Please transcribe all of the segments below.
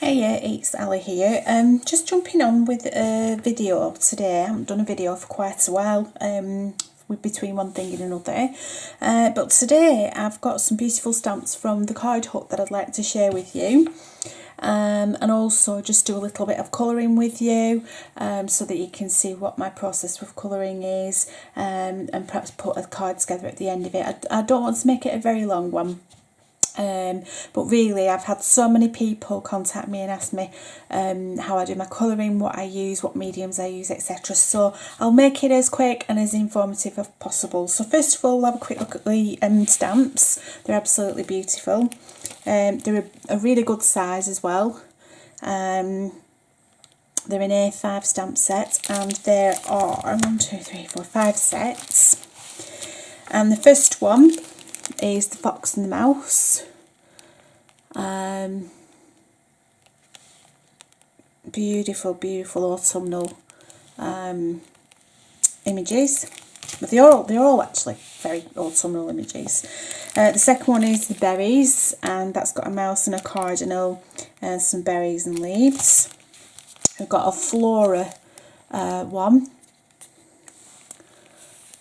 Hey, it's Ali here. Just jumping on with a video today. I haven't done a video for quite a while, between one thing and another. But today I've got some beautiful stamps from the card hut that I'd like to share with you. And also just do a little bit of colouring with you, so that you can see what my process with colouring is, and perhaps put a card together at the end of it. I don't want to make it a very long one. But really I've had so many people contact me and ask me how I do my colouring, what I use, what mediums I use, etc. So I'll make it as quick and as informative as possible. So first of all, we'll have a quick look at the stamps. They're absolutely beautiful. They're a really good size as well. They're an A5 stamp set, and there are 1, 2, 3, 4, 5 sets. And the first one is the fox and the mouse. Beautiful autumnal images. But they're all actually very autumnal images. The second one is the berries, and that's got a mouse and a cardinal and some berries and leaves. We've got a flora one,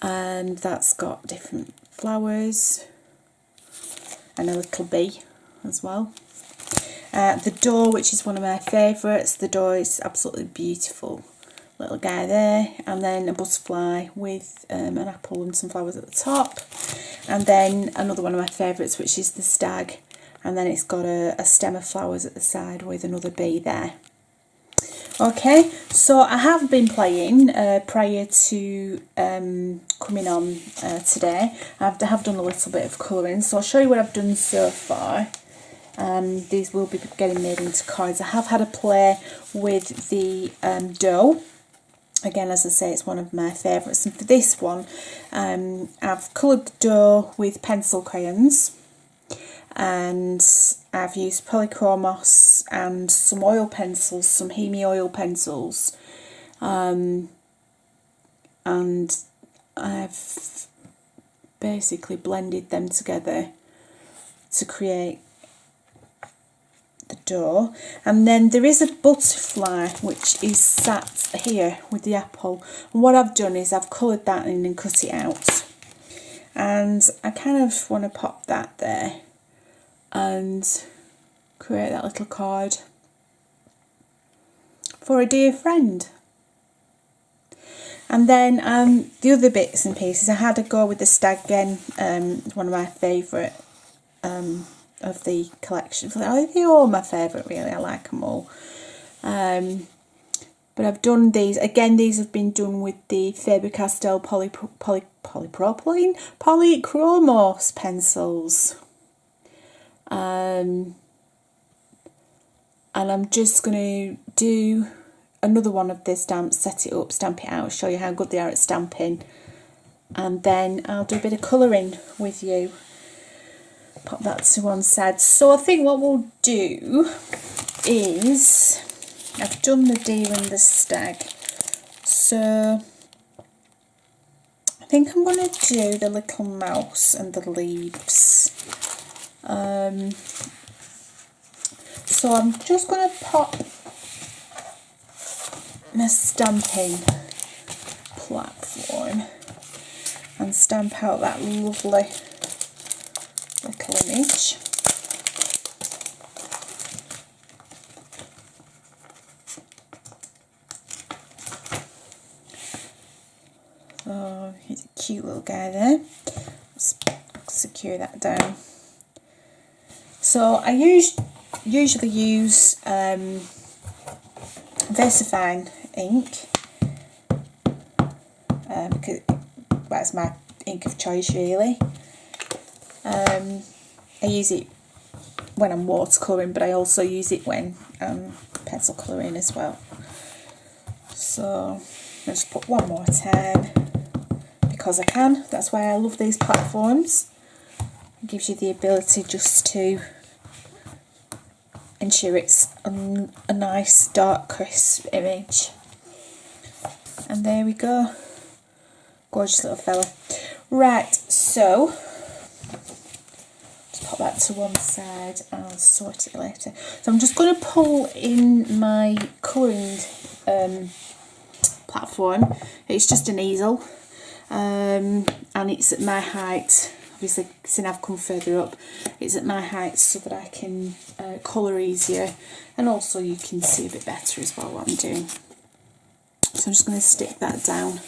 and that's got different flowers and a little bee as well. The door, which is one of my favourites. The door is absolutely beautiful. Little guy there, and then a butterfly with an apple and some flowers at the top. And then another one of my favourites, which is the stag, and then it's got a stem of flowers at the side with another bee there. Okay, so I have been playing prior to coming on today. I have done a little bit of colouring, so I'll show you what I've done so far. These will be getting made into cards. I have had a play with the dough. Again, as I say, it's one of my favourites. And for this one, I've coloured the dough with pencil crayons, and I've used polychromos and some oil pencils, some Hemi oil pencils, and I've basically blended them together to create the dough. And then there is a butterfly which is sat here with the apple, and what I've done is I've coloured that in and cut it out, and I kind of want to pop that there and create that little card for a dear friend. And then the other bits and pieces, I had a go with the stag again, one of my favourite of the collection. They're all my favourite really, I like them all. But I've done these, again these have been done with the Faber-Castell polychromos pencils. And I'm just going to do another one of the stamps, set it up, stamp it out, show you how good they are at stamping, and then I'll do a bit of colouring with you. Pop that to one side. So I think what we'll do is, I've done the deer and the stag, so I think I'm going to do the little mouse and the leaves. So I'm just going to pop my stamping platform and stamp out that lovely little image. So here's a cute little guy there. Let's secure that down. So I usually use VersaFine ink, because that's my ink of choice really. I use it when I'm watercolouring, but I also use it when I'm pencil colouring as well. So I'll just put one more time because I can. That's why I love these platforms. It gives you the ability just to ensure it's a nice dark crisp image. And there we go, gorgeous little fella. Right, so put that to one side, I'll sort it later. So I'm just going to pull in my colouring platform. It's just an easel, and it's at my height. Obviously, since I've come further up, it's at my height so that I can colour easier, and also you can see a bit better as well what I'm doing. So I'm just going to stick that down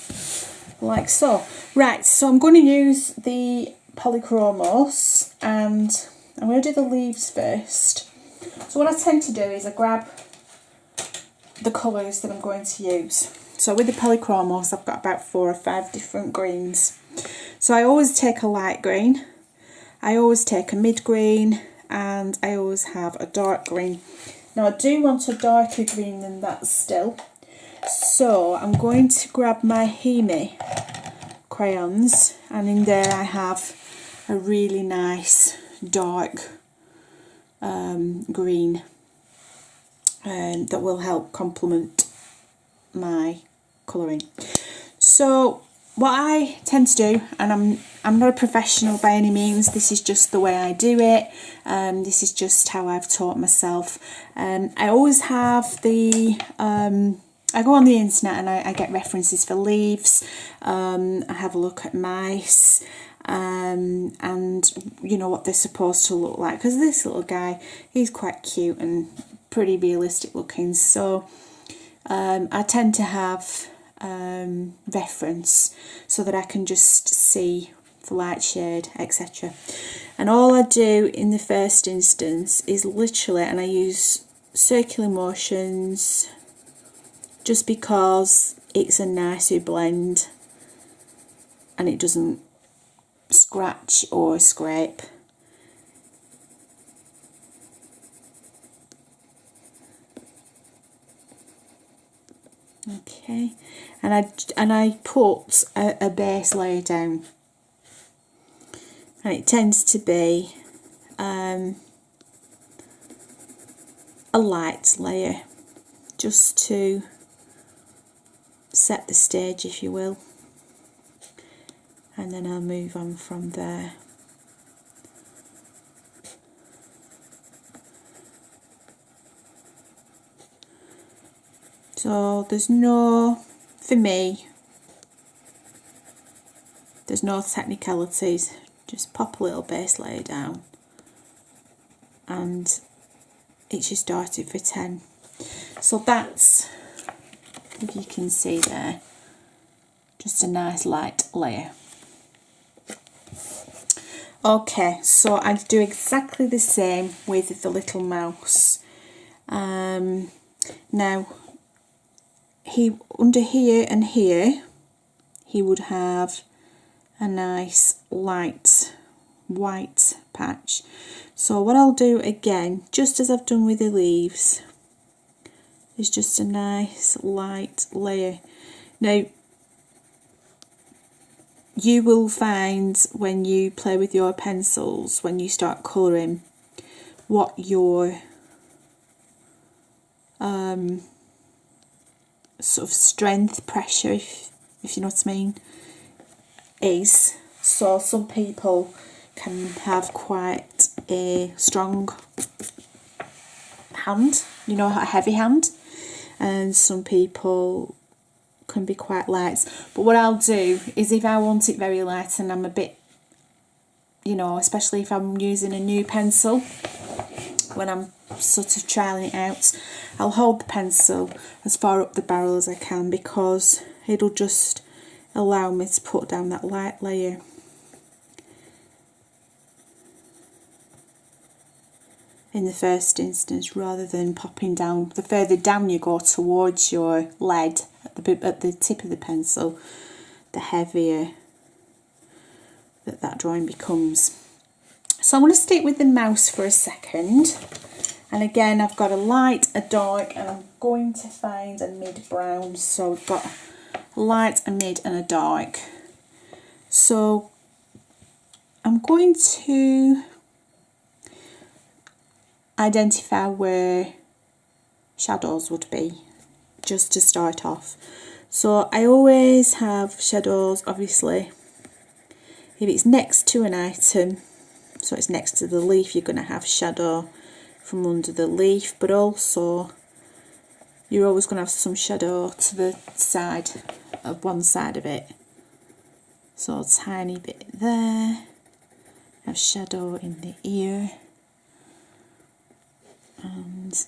like so. Right, so I'm going to use the polychromos, and I'm going to do the leaves first. So what I tend to do is I grab the colours that I'm going to use. So with the polychromos, I've got about 4 or 5 different greens. So I always take a light green, I always take a mid green, and I always have a dark green. Now I do want a darker green than that still, so I'm going to grab my Hemi crayons, and in there I have a really nice dark green that will help complement my colouring. So what I tend to do, and I'm not a professional by any means, this is just the way I do it, this is just how I've taught myself. I always have the I go on the internet and I get references for leaves, I have a look at mice, and you know what they're supposed to look like, because this little guy, he's quite cute and pretty realistic looking, so I tend to have reference so that I can just see the light shade, etc. And all I do in the first instance is literally, and I use circular motions just because it's a nicer blend and it doesn't scratch or scrape. Okay, and I put a base layer down, and it tends to be a light layer, just to set the stage, if you will, and then I'll move on from there. So there's no, for me, there's no technicalities, just pop a little base layer down and it's just started for 10. So that's, if you can see there, just a nice light layer. Okay, so I do exactly the same with the little mouse. Now, he under here and here, he would have a nice light white patch. So what I'll do again, just as I've done with the leaves, is just a nice light layer. Now, you will find when you play with your pencils, when you start colouring, what your sort of strength, pressure, if you know what I mean, is. So some people can have quite a strong hand, you know, a heavy hand, and some people can be quite light. But what I'll do is, if I want it very light and I'm a bit, you know, especially if I'm using a new pencil, when I'm sort of trialing it out, I'll hold the pencil as far up the barrel as I can, because it'll just allow me to put down that light layer. In the first instance, rather than popping down. The further down you go towards your lead at the tip of the pencil, the heavier that drawing becomes. So I'm going to stick with the mouse for a second, and again I've got a light, a dark, and I'm going to find a mid brown. So we've got a light, a mid and a dark. So I'm going to identify where shadows would be, just to start off. So I always have shadows, obviously, if it's next to an item. so it's next to the leaf, you're going to have shadow from under the leaf, but also you're always going to have some shadow to the side of one side of it. So a tiny bit there, have shadow in the ear, and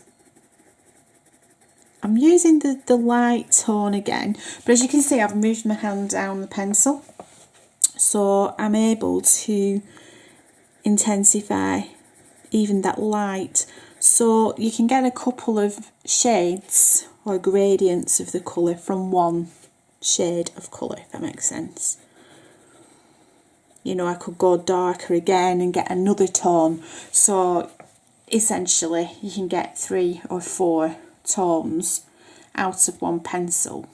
I'm using the light tone again, but as you can see I've moved my hand down the pencil, so I'm able to intensify even that light, so you can get a couple of shades or gradients of the colour from one shade of colour, if that makes sense. You know, I could go darker again and get another tone, so essentially you can get 3 or 4 tones out of one pencil.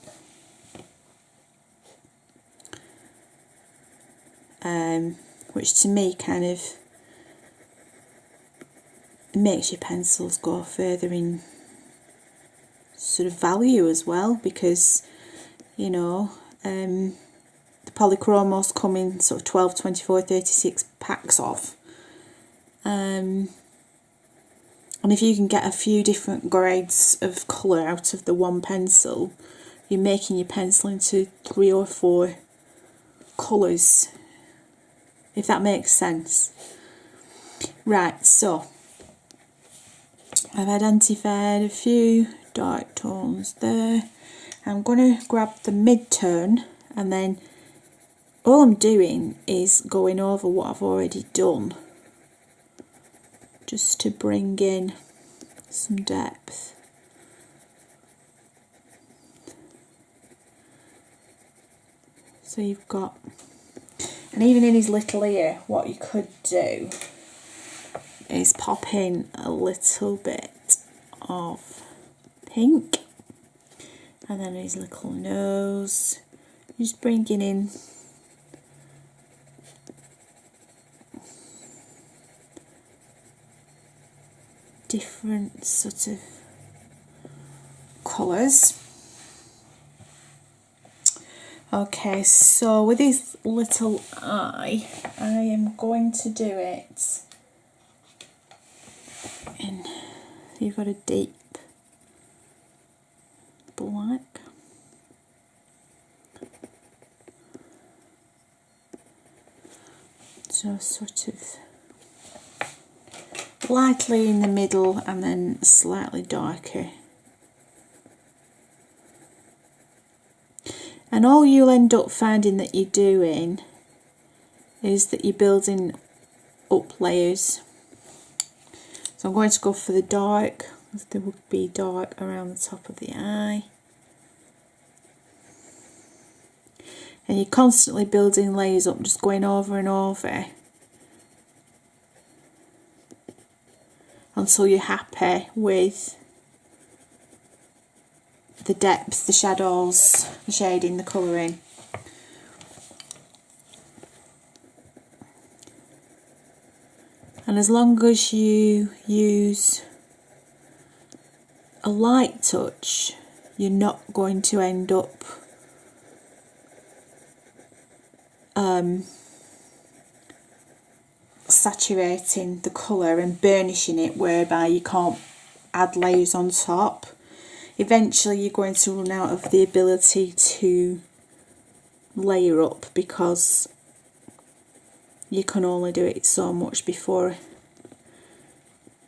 Which to me kind of makes your pencils go further in sort of value as well, because you know the polychromos come in sort of 12, 24, 36 packs of, and if you can get a few different grades of colour out of the one pencil, you're making your pencil into 3 or 4 colours, if that makes sense. Right, so I've identified a few dark tones there. I'm going to grab the mid-tone, and then all I'm doing is going over what I've already done, just to bring in some depth. So you've got, and even in his little ear, what you could do is pop in a little bit of pink, and then his little nose, just bringing in different sort of colours. Okay, so with his little eye, I am going to do it in, you've got a deep black. So sort of lightly in the middle and then slightly darker. And all you'll end up finding that you're doing is that you're building up layers. So I'm going to go for the dark, as there would be dark around the top of the eye. And you're constantly building layers up, just going over and over until you're happy with the depth, the shadows, the shading, the colouring. And as long as you use a light touch, you're not going to end up saturating the colour and burnishing it, whereby you can't add layers on top. Eventually you're going to run out of the ability to layer up, because you can only do it so much before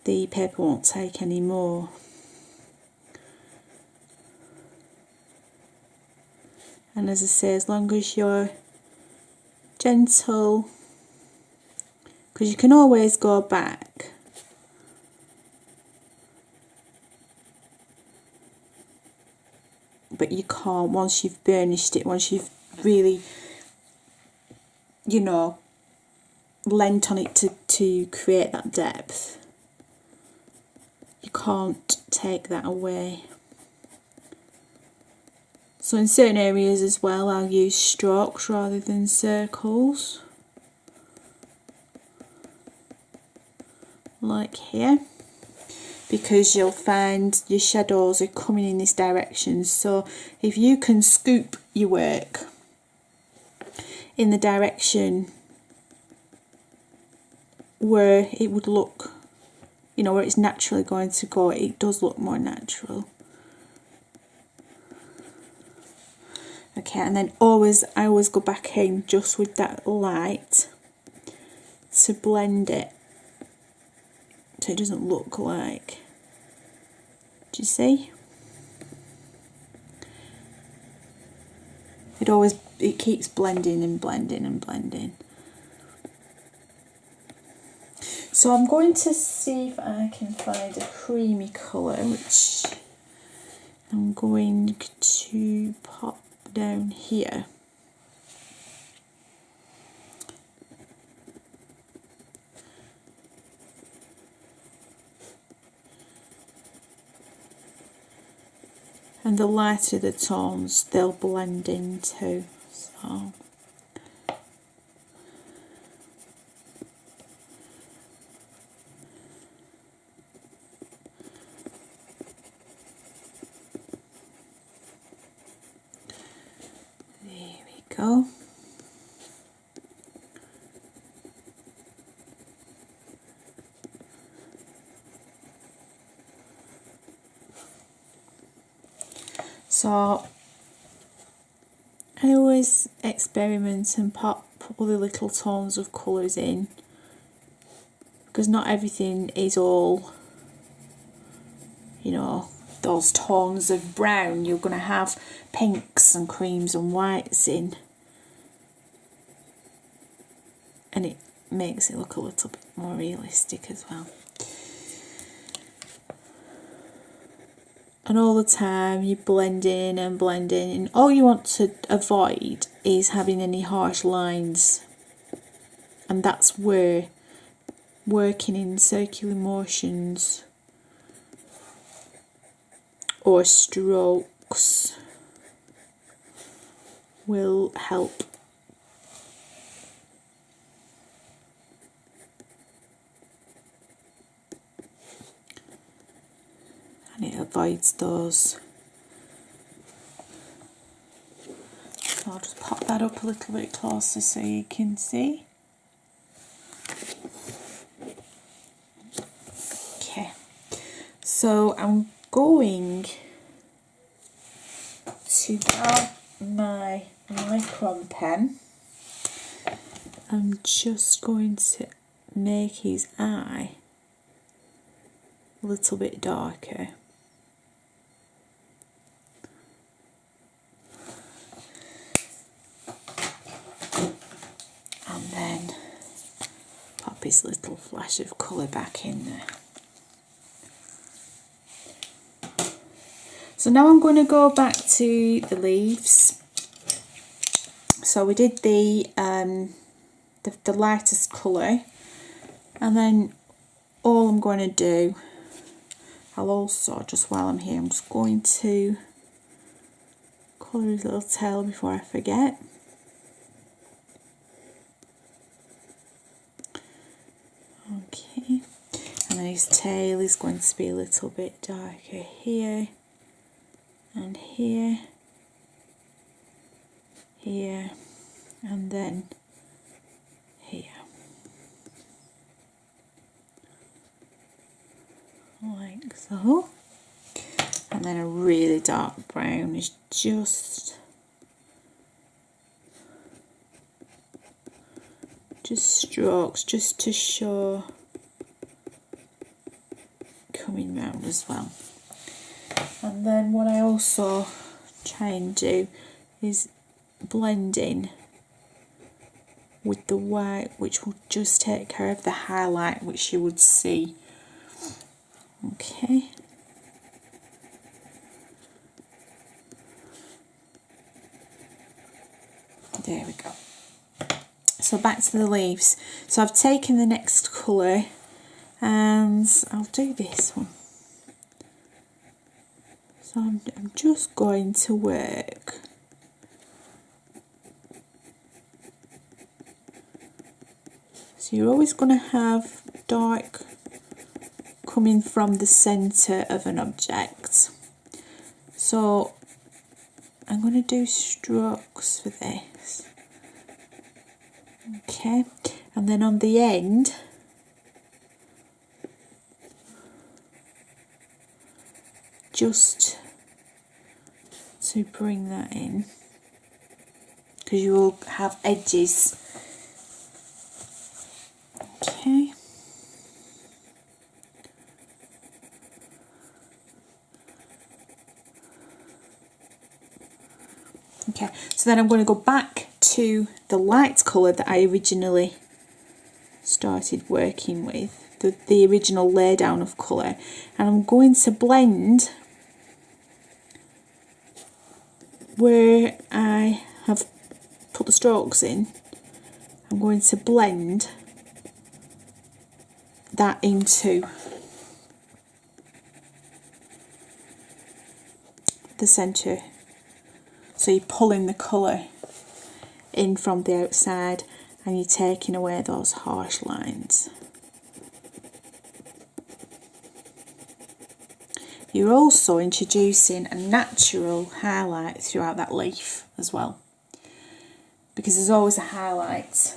the paper won't take any more. And as I say, as long as you're gentle, because you can always go back, but you can't once you've burnished it, once you've really, you know, lent on it to create that depth. You can't take that away. So in certain areas as well, I'll use strokes rather than circles, like here, because you'll find your shadows are coming in this direction. So if you can scoop your work in the direction where it would look, you know, where it's naturally going to go, it does look more natural. Okay, and then I always go back in just with that light to blend it so it doesn't look like, do you see? It keeps blending and blending and blending. So I'm going to see if I can find a creamy colour, which I'm going to pop down here. And the lighter the tones, they'll blend in too. So there we go. So I always experiment and pop other little tones of colours in, because not everything is all, you know, those tones of brown. You're going to have pinks and creams and whites in, and it makes it look a little bit more realistic as well. And all the time you're blending and blending, and all you want to avoid is having any harsh lines, and that's where working in circular motions or strokes will help. And it avoids those. So I'll just pop that up a little bit closer so you can see. Okay, so I'm going to grab my micron pen. I'm just going to make his eye a little bit darker. And then pop his little flash of colour back in there. So now I'm going to go back to the leaves. So we did the lightest colour, and then all I'm going to do, I'll also, just while I'm here, I'm just going to colour his little tail before I forget. Okay, and then his tail is going to be a little bit darker here and here, here, and then here, like so. And then a really dark brown is just strokes, just to show coming round as well. And then what I also try and do is blend in with the white, which will just take care of the highlight which you would see. Okay. There we go. So back to the leaves. So I've taken the next colour and I'll do this one. So I'm just going to work so you're always going to have dark coming from the centre of an object. So I'm going to do strokes for this. Okay, and then on the end just to bring that in, because you will have edges. Okay. Okay, so then I'm going to go back to the light colour that I originally started working with, the original laydown of colour, and I'm going to blend where I have put the strokes in. I'm going to blend that into the centre. So you're pulling the colour in from the outside and you're taking away those harsh lines. You're also introducing a natural highlight throughout that leaf as well, because there's always a highlight,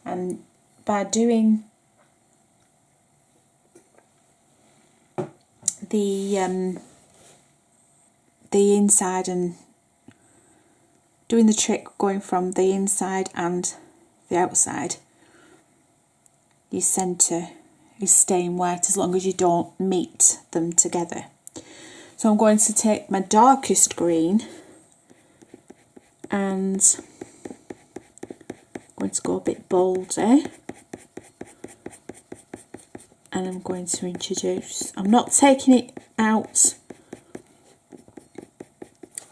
and by doing the inside and doing the trick going from the inside and the outside, your centre is staying white as long as you don't meet them together. So I'm going to take my darkest green and I'm going to go a bit bolder, and I'm going to introduce, I'm not taking it out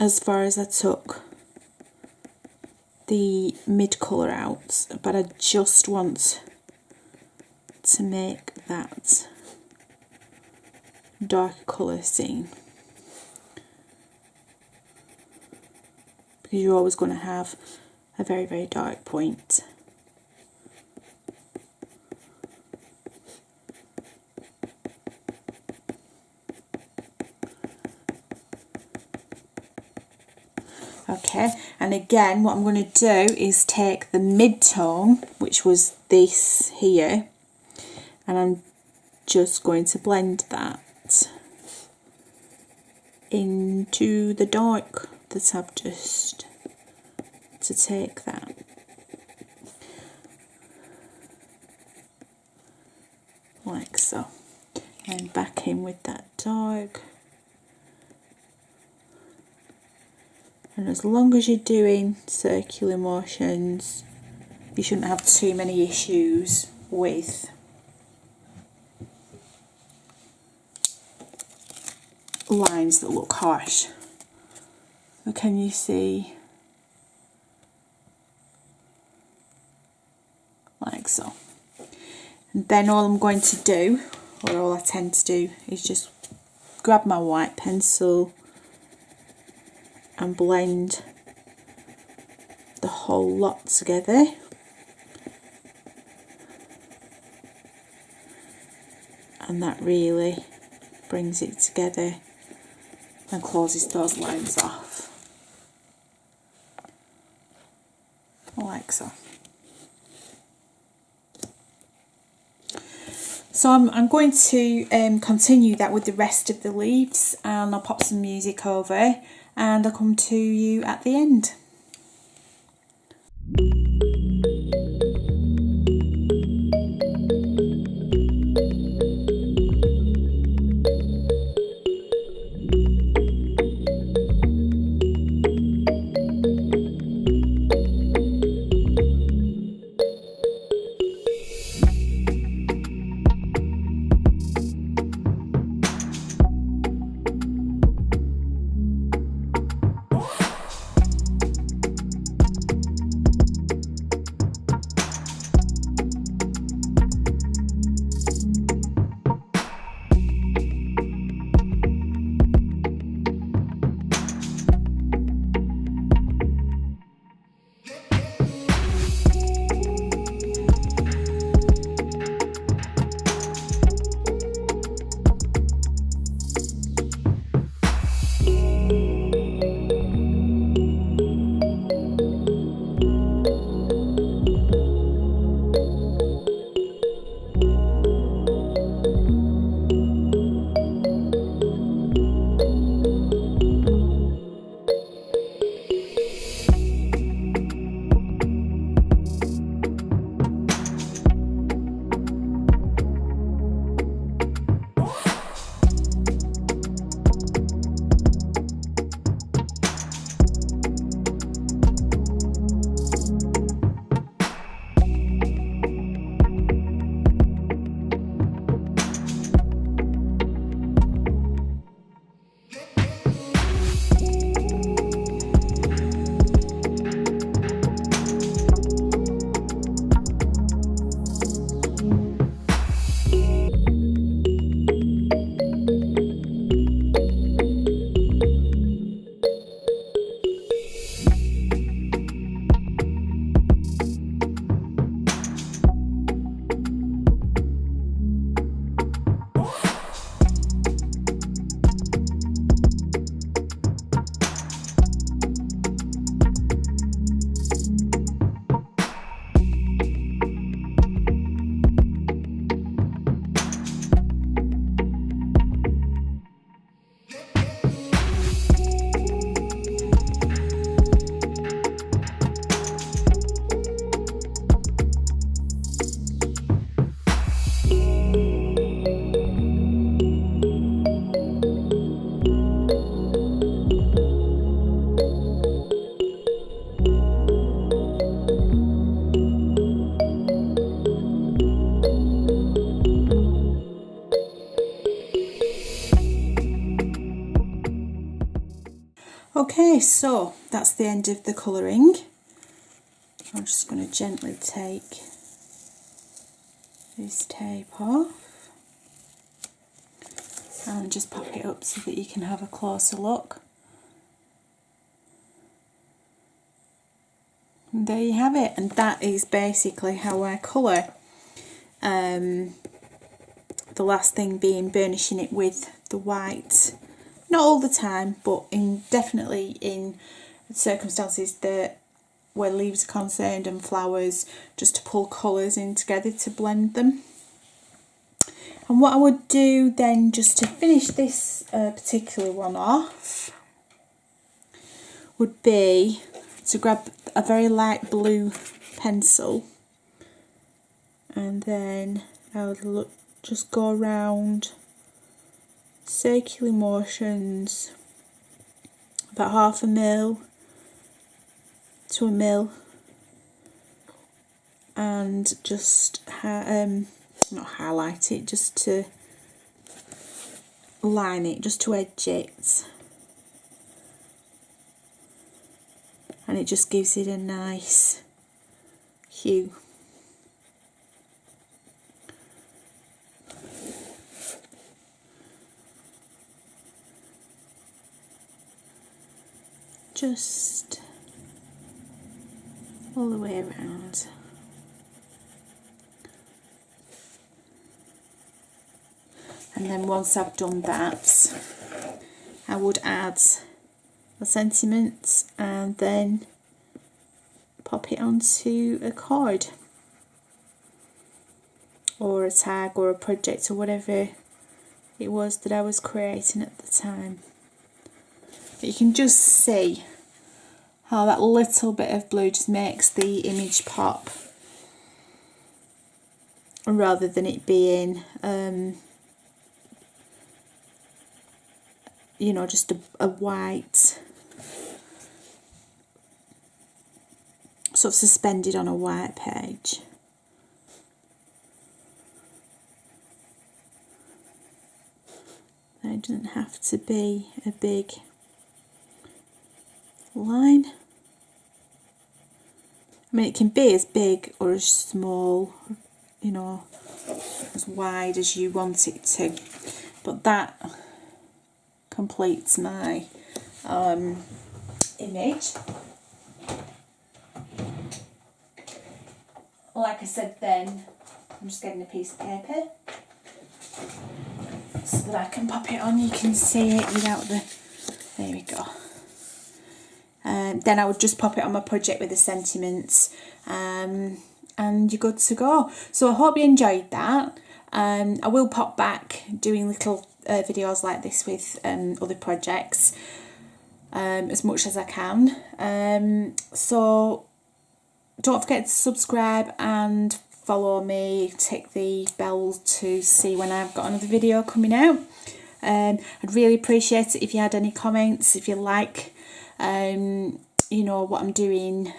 as far as I took the mid colour out, but I just want to make that darker colour seen, because you're always going to have a very, very dark point. Okay, and again what I'm going to do is take the mid-tone, which was this here, and I'm just going to blend that into the dark that I've just, to take that like so, and back in with that dark. And as long as you're doing circular motions, you shouldn't have too many issues with lines that look harsh. So can you see? Like so. And then all I'm going to do, or all I tend to do, is just grab my white pencil and blend the whole lot together. And that really brings it together and closes those lines off. Like so. So I'm going to continue that with the rest of the leaves, and I'll pop some music over and I'll come to you at the end. Okay, so that's the end of the colouring. I'm just going to gently take this tape off and just pop it up so that you can have a closer look. And there you have it, and that is basically how I colour. The last thing being burnishing it with the white. Not all the time, but definitely in circumstances that where leaves are concerned and flowers, just to pull colours in together to blend them. And what I would do then, just to finish this particular one off, would be to grab a very light blue pencil, and then I would just go around circular motions, about 1/2 mil to 1 mil, and just not highlight it, just to line it, just to edge it, and it just gives it a nice hue. Just all the way around. And then once I've done that, I would add the sentiment and then pop it onto a card or a tag or a project or whatever it was that I was creating at the time. But you can just see how that little bit of blue just makes the image pop, rather than it being you know, just a white, sort of suspended on a white page. It doesn't have to be a big line. I mean, it can be as big or as small, you know, as wide as you want it to, but that completes my image. Like I said then, I'm just getting a piece of paper so that I can pop it on. You can see it without the, there we go. Then I would just pop it on my project with the sentiments, and you're good to go. So I hope you enjoyed that. I will pop back doing little videos like this with other projects as much as I can. So don't forget to subscribe and follow me, tick the bell to see when I've got another video coming out. I'd really appreciate it if you had any comments, if you like you know what I'm doing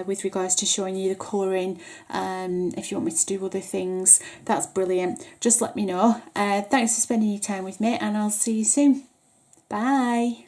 with regards to showing you the colouring. If you want me to do other things, that's brilliant. Just let me know. Thanks for spending your time with me, and I'll see you soon. Bye.